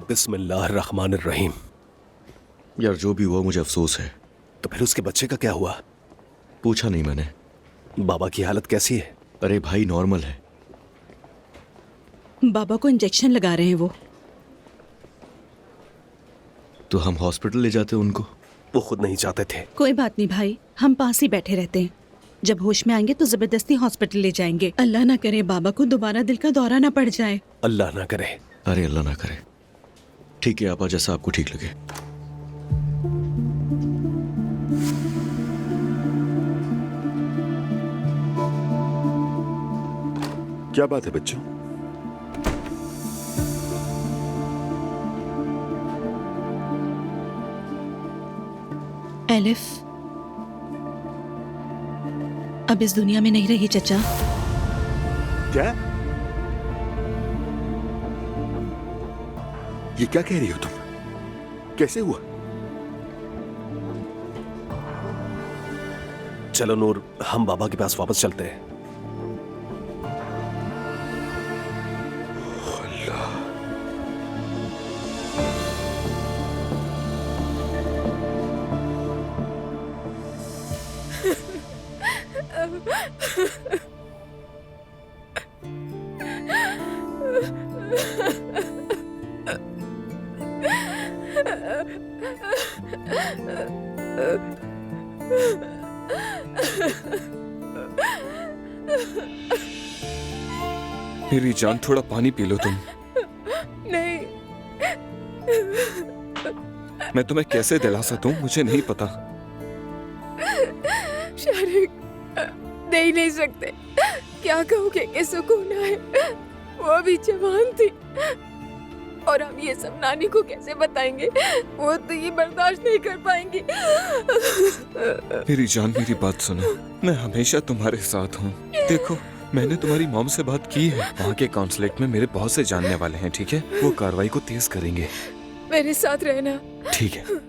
बिस्मिल्लाहिर्रहमानिर्रहीम। यार जो भी हुआ मुझे अफसोस है। तो फिर उसके बच्चे का क्या हुआ? पूछा नहीं मैंने। बाबा की हालत कैसी है? अरे भाई नॉर्मल है। बाबा को इंजेक्शन लगा रहे हैं वो। तो हम हॉस्पिटल ले जाते उनको। वो खुद नहीं चाहते थे। कोई बात नहीं भाई, हम पास ही बैठे रहते हैं। जब होश में आएंगे तो जबरदस्ती हॉस्पिटल ले जाएंगे। अल्लाह ना करे बाबा को दोबारा दिल का दौरा ना पड़ जाए। अल्लाह ना करे। अरे अल्लाह ना करे। ठीक है आपा, जैसा आपको ठीक लगे। क्या बात है बच्चों? एलिफ अब इस दुनिया में नहीं रही चचा। क्या? ये क्या कह रही हो तुम? कैसे हुआ? चलो नूर, हम बाबा के पास वापस चलते हैं। मेरी जान, थोड़ा पानी पी लो तुम। नहीं। मैं तुम्हें कैसे दिलासा दूं मुझे नहीं पता। शारिक, दे ही नहीं सकते। क्या कहोगे कि सुकून आए? वो अभी जवान थी और हम ये सब नानी को कैसे बताएंगे? वो तो ये बर्दाश्त नहीं कर पाएंगी। मेरी जान, मेरी बात सुनो। मैं हमेशा तुम्हारे साथ हूँ। देखो, मैंने तुम्हारी मॉम से बात की है। वहाँ के कॉन्सुलेट में मेरे बहुत से जानने वाले हैं, ठीक है? वो कार्रवाई को तेज करेंगे। मेरे साथ रहना। ठीक है।